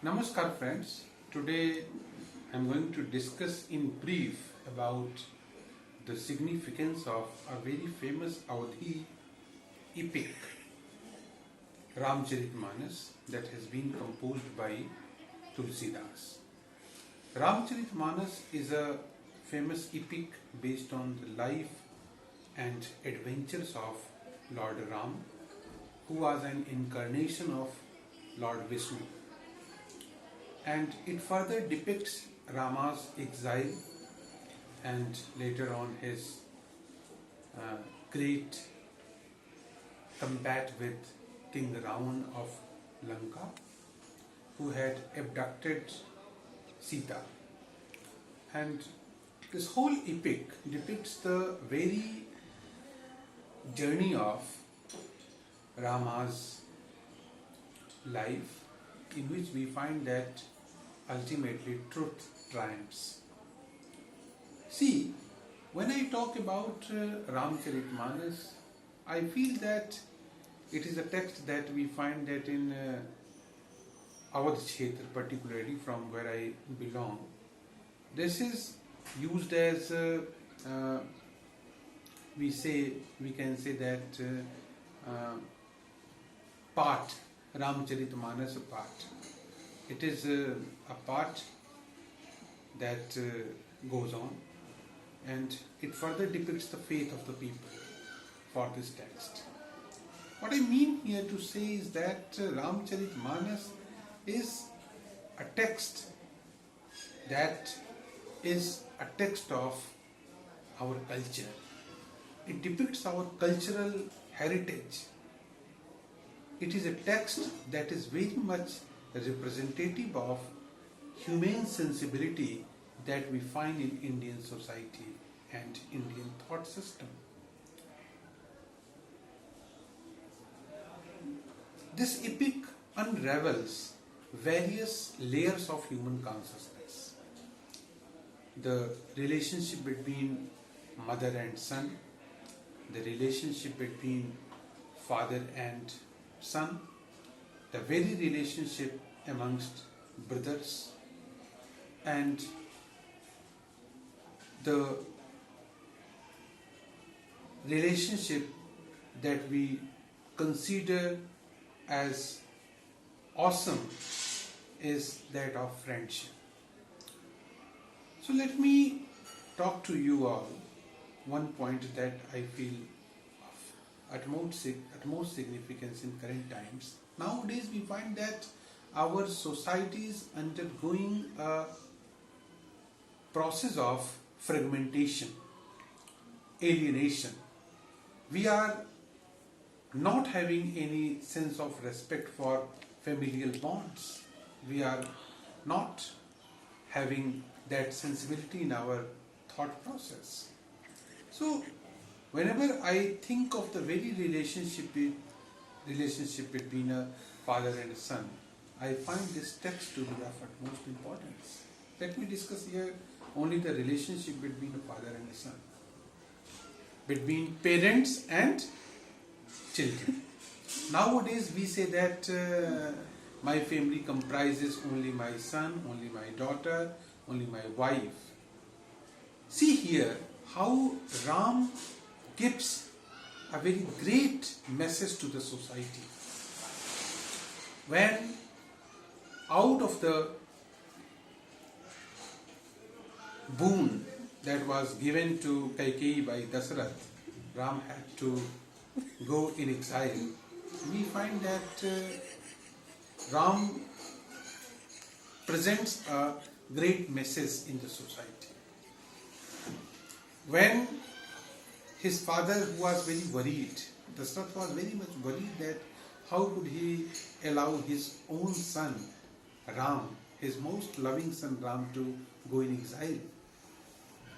Namaskar friends. Today I am going to discuss in brief about the significance of a very famous Awadhi epic, Ramcharitmanas, that has been composed by Tulsidasa. Ramcharitmanas is a famous epic based on the life and adventures of Lord Ram, who was an incarnation of Lord Vishnu. And it further depicts Rama's exile and later on his great combat with King Ravan of Lanka, who had abducted Sita. And this whole epic depicts the very journey of Rama's life, in which we find that ultimately truth triumphs. See, when I talk about Ramcharitmanas, I feel that it is a text that we find that in Awadh Kshetra, particularly from where I belong. This is used as we can say that part, Ramcharitmanas part. It is a part that goes on, and it further depicts the faith of the people for this text. What I mean here to say is that Ramcharitmanas is a text that is a text of our culture. It depicts our cultural heritage. It is a text that is very much representative of humane sensibility that we find in Indian society and Indian thought system. This epic unravels various layers of human consciousness. The relationship between mother and son, the relationship between father and son, the very relationship amongst brothers, and the relationship that we consider as awesome is that of friendship. So let me talk to you all one point that I feel of utmost significance in current times. Nowadays we find that our society is undergoing a process of fragmentation, alienation. We are not having any sense of respect for familial bonds. We are not having that sensibility in our thought process. So whenever I think of the very relationship between a father and a son, I find this text to be of utmost importance. Let me discuss here only the relationship between a father and a son, between parents and children. Nowadays we say that my family comprises only my son, only my daughter, only my wife. See here how Ram gives a very great message to the society. When out of the boon that was given to Kaikeyi by Dasarath, Ram had to go in exile. We find that Ram presents a great message in the society. When his father, who was very worried, Dasarath was very much worried that how could he allow his own son Ram, his most loving son Ram, to go in exile.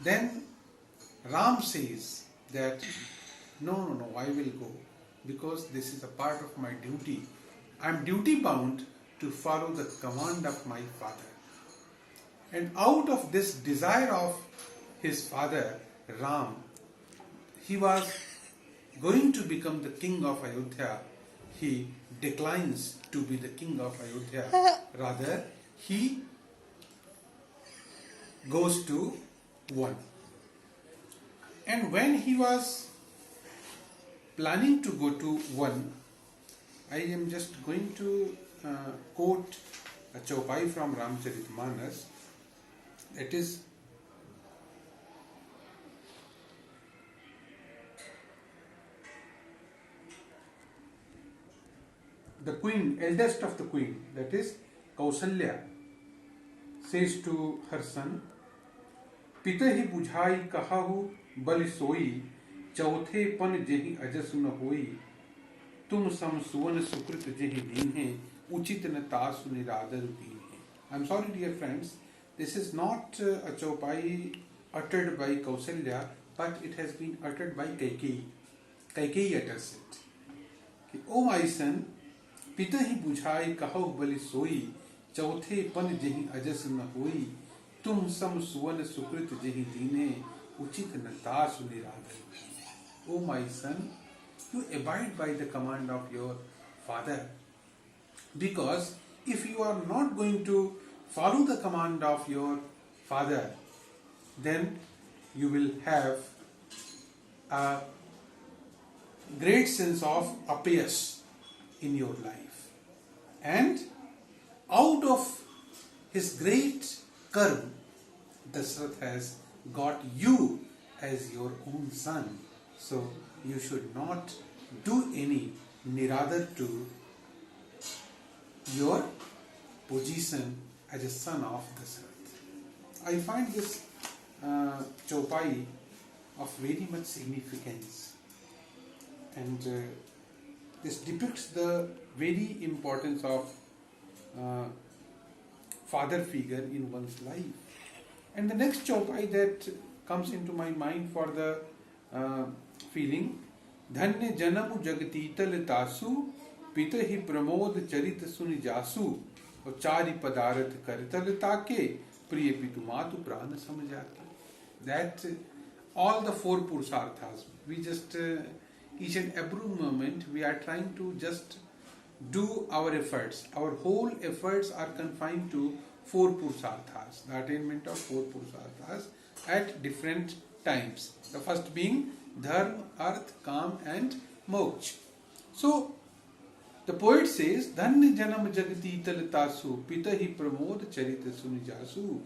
Then Ram says that no, I will go, because this is a part of my duty. I am duty bound to follow the command of my father. And out of this desire of his father Ram, he was going to become the king of Ayodhya. He declines to be the king of Ayodhya. Rather, he goes to one. And when he was planning to go to one, I am just going to quote a chaupai from Ramcharitmanas. That is, the queen, eldest of the queen, that is Kausalya, says to her son, पिता ही बुझाई कहाहु बल सोई, चौथे पन जेहि अजस न होई, तुम सम सुवन सुकृत जेहि दीन्हे, उचित न तासु निरादर दीन्हे. I'm sorry, dear friends, this is not a chaupai uttered by Kausalya, but it has been uttered by Kaikeyi. Kaikeyi utters it. O my son, पिता ही बुझाई कहाहु बल सोई, चौथे पन जेहि अजस न होई, तुम सम सुवन सुकृत जेहि दीने, उचित न तासु निरादर. O my son, you abide by the command of your father. Because if you are not going to follow the command of your father, then you will have a great sense of apayas in your life. And out of his great karma, Dasrath has got you as your own son. So you should not do any niradar to your position as a son of Dasrath. I find this chaupai of very much significance, and this depicts the very importance of father figure in one's life. And the next chaupai that comes into my mind for the feeling, धन्य जन्म जगतीतल तासु, पित ही प्रमोद चरित सुनि जासु, और चारि पदार्थ करतल ताके, प्रिय पितु मातु प्राण समझाके. That all the four purusarthas, we just each and every moment we are trying to just do our efforts. Our whole efforts are confined to four purusarthas, the attainment of four purusarthas at different times. The first being dharma, arth, kam and moksha. So the poet says, Dhanya janam jagati talatasu, pita hi pramod charita suni jasu.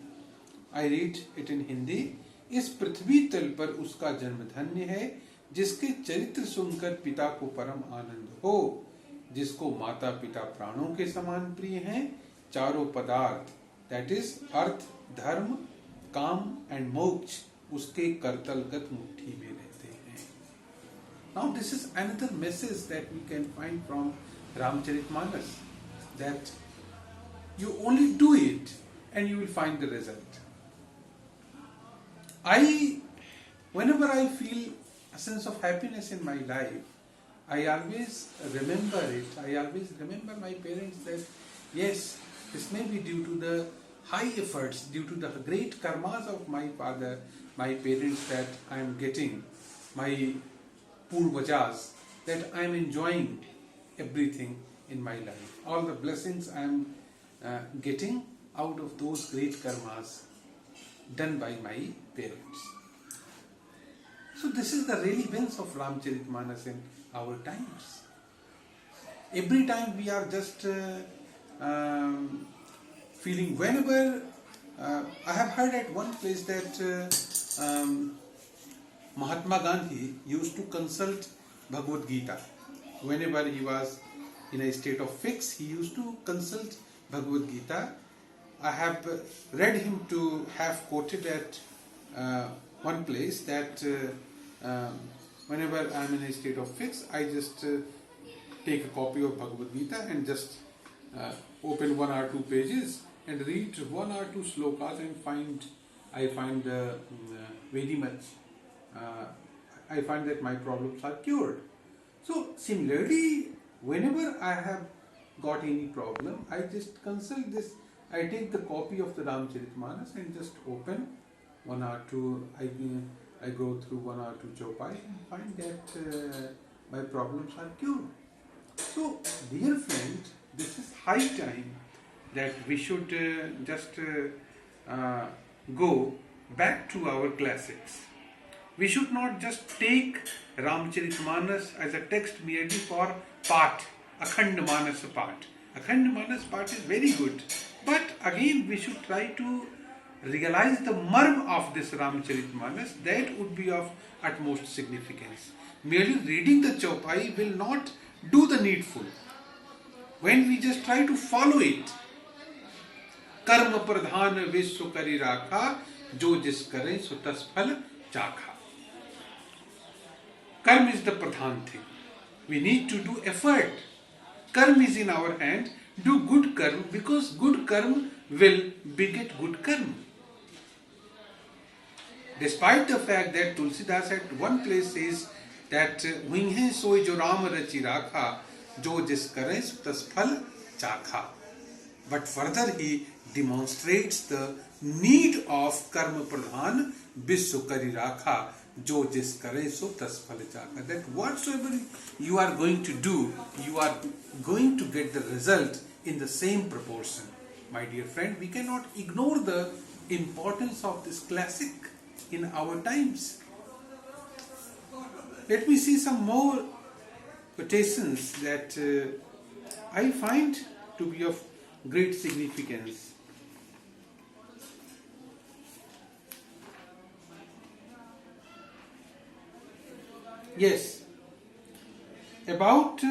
I read it in Hindi. इस पृथ्वी तल पर उसका जन्म धन्य है, जिसके चरित्र सुनकर पिता को परम आनंद हो, जिसको माता पिता प्राणों के समान प्रिय हैं, चारों पदार्थ that is अर्थ, धर्म, काम and मोक्ष उसके करतलगत मुट्ठी में रहते हैं. Now this is another message that we can find from Ramcharitmanas, that you only do it and you will find the result. Whenever I feel a sense of happiness in my life, I always remember it. I always remember my parents that yes, this may be due to the high efforts, due to the great karmas of my father, my parents, that I am getting, my purvajas, that I am enjoying everything in my life. All the blessings I am getting out of those great karmas done by my parents. So this is the relevance of Ramcharitmanas in our times. Every time we are just feeling, whenever I have heard at one place that Mahatma Gandhi used to consult Bhagavad Gita. Whenever he was in a state of fix, he used to consult Bhagavad Gita. I have read him to have quoted at one place that whenever I am in a state of fix, I just take a copy of Bhagavad Gita and just open one or two pages and read one or two slokas and I find very much, I find that my problems are cured. So similarly, whenever I have got any problem, I just consult this. I take the copy of the Ramcharitmanas and just open one or two. I go through one or two chaupai and find that my problems are cured. So, dear friend, this is high time that we should just go back to our classics. We should not just take Ramcharitmanas as a text merely for part, Akhandamanas part. Akhandamanas part is very good, but again we should try to realize the marm of this Ramcharitmanas. That would be of utmost significance. Merely reading the chaupai will not do the needful. When we just try to follow it, कर्म प्रधान विश्व करी राखा जो जिस करे सो तस फल चाखा. Karma is the pradhan thing. We need to do effort. Karma is in our hand. Do good karma because good karma will beget good karma. Despite the fact that Tulsidasa at one place says that "Huinhe soy jo Ram rachi rakha, jo jis kare tas phal chakha." But further he demonstrates the need of karma pradhan viswa kari rakha jo jis kare so tas phal chakha. That whatsoever you are going to do, you are going to get the result in the same proportion. My dear friend, we cannot ignore the importance of this classic in our times. Let me see some more quotations that I find to be of great significance. Yes, about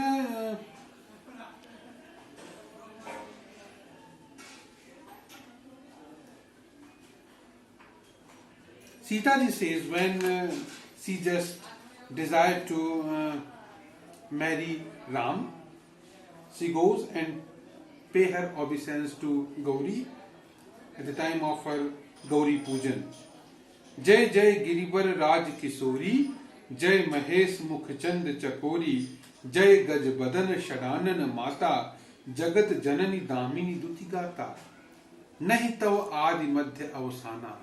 Sita ji says when she just desired to marry Ram, she goes and pay her obeisance to Gauri at the time of her Gauri Pujan. Jai Jai Giribar Raj Kisori, Jai Mahesh Mukhchand Chakori, Jai Gaj Badan Shadanan Mata, Jagat Janani Damini Dutigata, Nahi Tav Adi Madhya Avasana.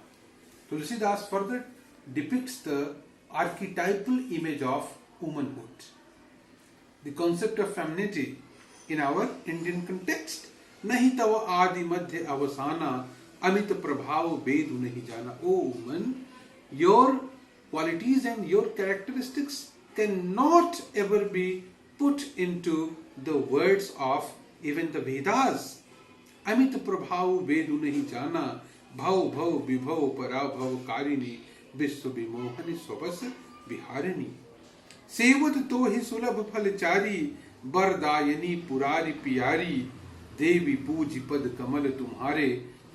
Tulsidas further depicts the archetypal image of womanhood. The concept of femininity in our Indian context. Nahi tava adi madhya avasana amit prabhav vedu nahi jana. O woman, your qualities and your characteristics cannot ever be put into the words of even the Vedas. Amit prabhav vedu nahi jana. Bhav bhav vibhav parabhav karini viswa vimohani swabas viharini. Sevat to hi sulabh phalchari बरदायनी पुरारी पियारी देवी पूज पद कमल तुम्हारे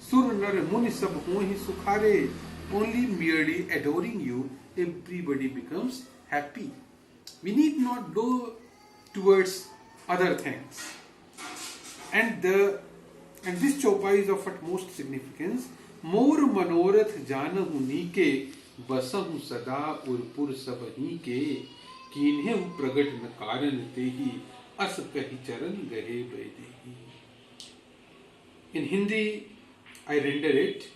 सुर नर मुनि सब हो ही सुखारे. Only merely adoring you, everybody becomes happy. We need not go towards other things. And this chaupai is of utmost significance. मोर मनोरथ जानहु नीके बसहु सदा उरपुर सब ही के कीन्हे प्रगट न कारण तेहि अस कहि चरण गहे Baidehi. In Hindi, I render it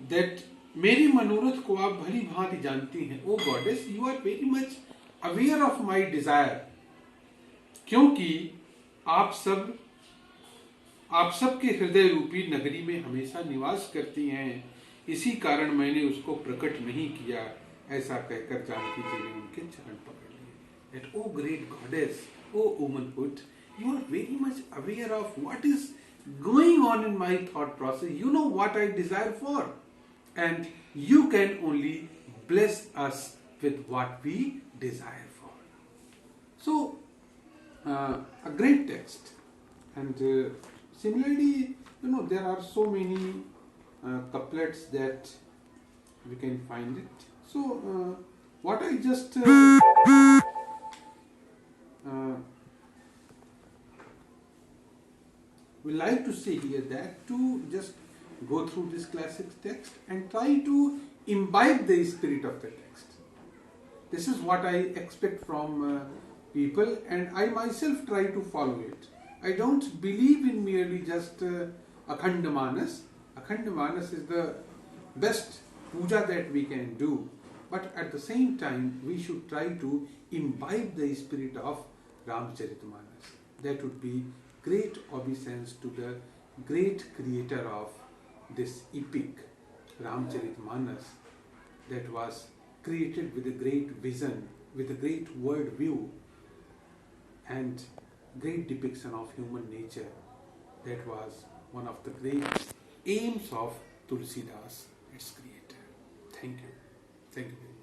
that मेरी मनोरथ को आप भली भांति जानती हैं. O goddess, you are very much aware of my desire. क्योंकि आप सबके हृदय रूपी नगरी में हमेशा निवास करती हैं, इसी कारण मैंने उसको प्रकट नहीं किया. ऐसा कहकर जानकी जी ने उनके चरण पकड़ लिए. That, oh great goddess, oh womanhood, you are very much aware of what is going on in my thought process. You know what I desire for, and you can only bless us with what we desire for. So, a great text. And similarly, there are so many couplets that we can find it. So, what I just we like to say here that to just go through this classic text and try to imbibe the spirit of the text. This is what I expect from people, and I myself try to follow it. I don't believe in merely just Akhandamanas. Akhandamanas is the best puja that we can do, but at the same time we should try to imbibe the spirit of Ramcharitmanas. that would be great obeisance to the great creator of this epic, Ramcharitmanas, that was created with a great vision, with a great world view, and great depiction of human nature. That was one of the great aims of Tulsidasa, its creator. Thank you. Thank you.